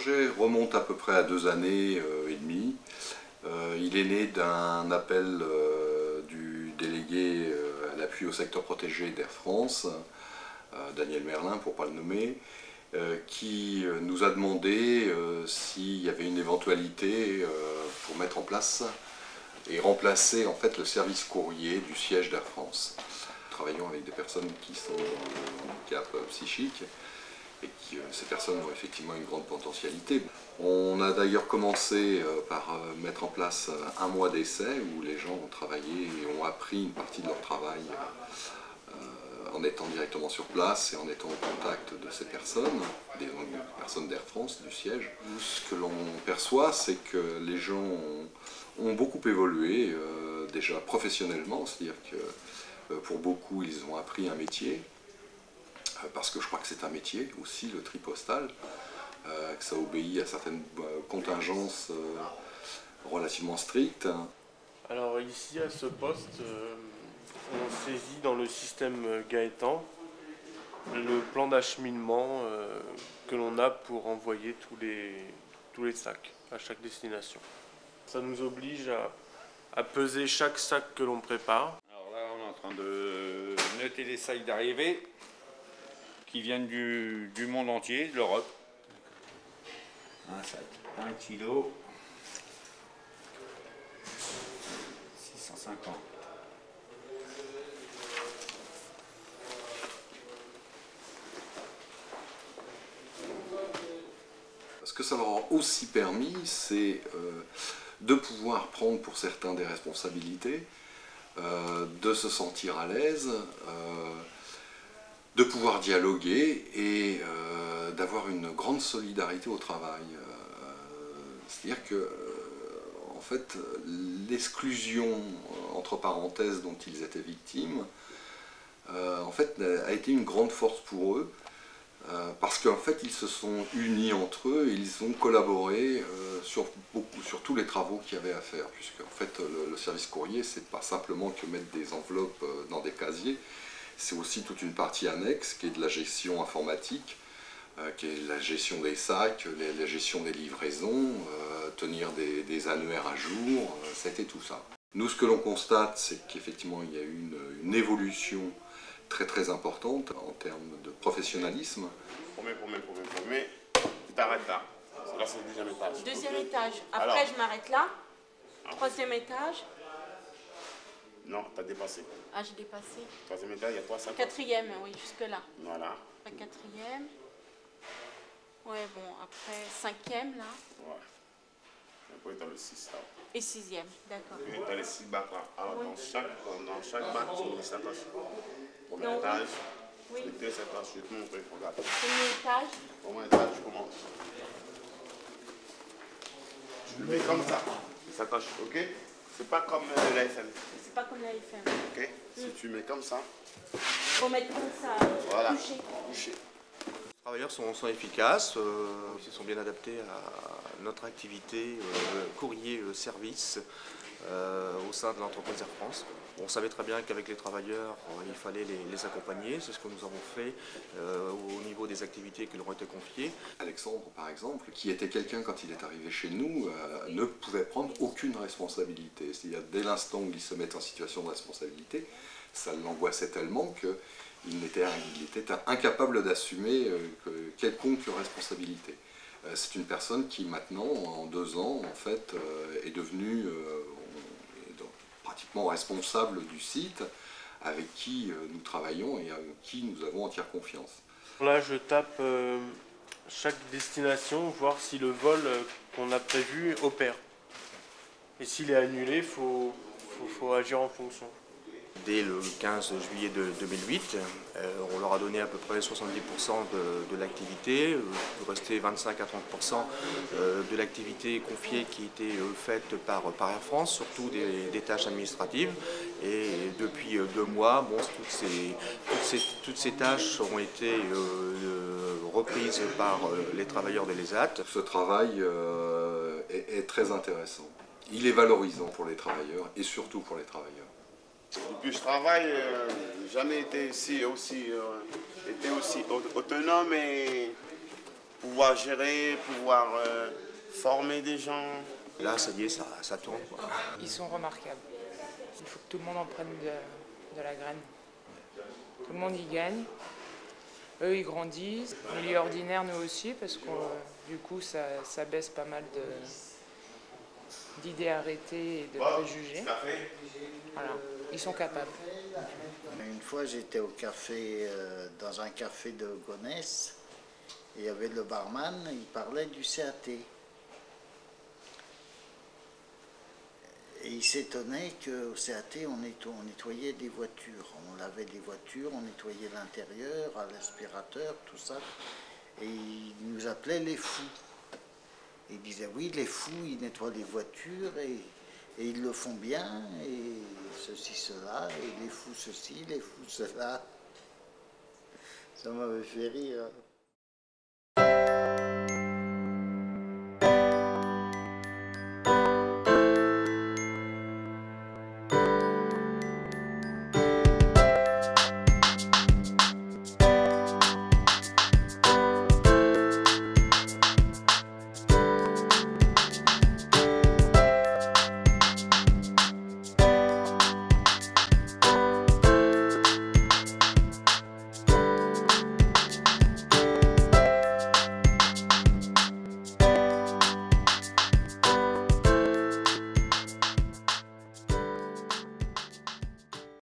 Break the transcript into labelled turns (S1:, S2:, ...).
S1: projet remonte à peu près à 2 années et demie. Il est né d'un appel du délégué à l'appui au secteur protégé d'Air France, Daniel Merlin pour ne pas le nommer, qui nous a demandé s'il y avait une éventualité pour mettre en place et remplacer en fait le service courrier du siège d'Air France. Nous travaillons avec des personnes qui sont en handicap psychique et ces personnes ont effectivement une grande potentialité. On a d'ailleurs commencé par mettre en place un mois d'essai où les gens ont travaillé et ont appris une partie de leur travail en étant directement sur place et en étant au contact de ces personnes, des personnes d'Air France, du siège. Ce que l'on perçoit, c'est que les gens ont beaucoup évolué, déjà professionnellement, c'est-à-dire que pour beaucoup, ils ont appris un métier, parce que je crois que c'est un métier aussi, le tri postal, que ça obéit à certaines contingences relativement strictes.
S2: Alors ici, à ce poste, on saisit dans le système Gaëtan le plan d'acheminement que l'on a pour envoyer tous les sacs à chaque destination. Ça nous oblige à peser chaque sac que l'on prépare.
S3: Alors là, on est en train de noter les sacs d'arrivée qui viennent du monde entier, de l'Europe. Un sac, 1 kg, 650.
S1: Ce que ça leur a aussi permis, c'est de pouvoir prendre pour certains des responsabilités, de se sentir à l'aise, de pouvoir dialoguer et d'avoir une grande solidarité au travail. C'est-à-dire que, en fait, l'exclusion, entre parenthèses, dont ils étaient victimes, en fait, a été une grande force pour eux, parce qu'en fait, ils se sont unis entre eux et ils ont collaboré sur tous les travaux qu'il y avait à faire, puisque en fait, le service courrier, c'est pas simplement que mettre des enveloppes dans des casiers, c'est aussi toute une partie annexe qui est de la gestion informatique, qui est la gestion des sacs, la gestion des livraisons, tenir des annuaires à jour, c'était tout ça. Nous, ce que l'on constate, c'est qu'effectivement, il y a eu une évolution très importante en termes de professionnalisme.
S4: Premier, tu t'arrêtes là. Là, c'est le deuxième étage.
S5: Deuxième
S4: Okay.
S5: étage. Après,
S4: alors,
S5: je m'arrête là. Troisième étage.
S4: Non, t'as dépassé.
S5: Ah, j'ai dépassé.
S4: Troisième étage, il y a 3 sacs.
S5: Quatrième, oui, jusque-là.
S4: Voilà.
S5: Après quatrième. Ouais, bon, après cinquième, là.
S4: Ouais. Après, t'as le 6 là.
S5: Et sixième, d'accord.
S4: Et t'as les 6 bacs là. Alors,
S5: Oui.
S4: dans chaque bac, tu mets des sacoches. Premier
S5: Donc,
S4: étage,
S5: oui.
S4: tu mets 2 sacoches. Je vais te montrer, regarde.
S5: Premier étage.
S4: Premier étage, je commence. Tu le mets comme ça, les sacoches, ok? C'est pas comme l'AFM.
S5: C'est pas comme la FM.
S4: Ok? Si tu mets comme ça,
S5: Faut mettre comme ça,
S4: voilà.
S5: couché.
S4: Couché.
S6: Les travailleurs sont efficaces, ils se sont bien adaptés à notre activité courrier-service au sein de l'entreprise Air France. On savait très bien qu'avec les travailleurs, il fallait les accompagner, c'est ce que nous avons fait au niveau des activités qui leur ont été confiées.
S1: Alexandre, par exemple, qui était quelqu'un quand il est arrivé chez nous, ne pouvait prendre aucune responsabilité. C'est-à-dire dès l'instant où il se met en situation de responsabilité, ça l'angoissait tellement qu'il était incapable d'assumer quelconque responsabilité. C'est une personne qui maintenant, en 2 ans, en fait, est devenue pratiquement responsable du site, avec qui nous travaillons et avec qui nous avons entière confiance.
S2: Là, je tape chaque destination, voir si le vol qu'on a prévu opère. Et s'il est annulé, il faut agir en fonction.
S6: Dès le 15 juillet 2008, on leur a donné à peu près 70% de l'activité, il restait 25 à 30% de l'activité confiée qui était faite par Air France, surtout des tâches administratives. Et depuis 2 mois, bon, toutes ces tâches ont été reprises par les travailleurs de l'ESAT.
S1: Ce travail est très intéressant. Il est valorisant pour les travailleurs et surtout pour les travailleurs.
S4: Depuis que je travaille, jamais été aussi autonome et pouvoir gérer, pouvoir former des gens.
S6: Là, ça y est, ça tourne, quoi.
S7: Ils sont remarquables. Il faut que tout le monde en prenne de la graine. Tout le monde y gagne. Eux, ils grandissent. Milieu ordinaire, nous aussi, parce que du coup, ça baisse pas mal d'idées arrêtées et de préjugés. Voilà, ils sont capables.
S8: Une fois, j'étais au café, dans un café de Gonesse, et il y avait le barman, il parlait du CAT. Et il s'étonnait qu'au CAT, on nettoyait des voitures. On lavait des voitures, on nettoyait l'intérieur, à l'aspirateur, tout ça. Et il nous appelait les fous. Et il disait, oui, les fous, ils nettoient les voitures et ils le font bien, et ceci, cela, et les fous ceci, les fous cela. Ça m'avait fait rire.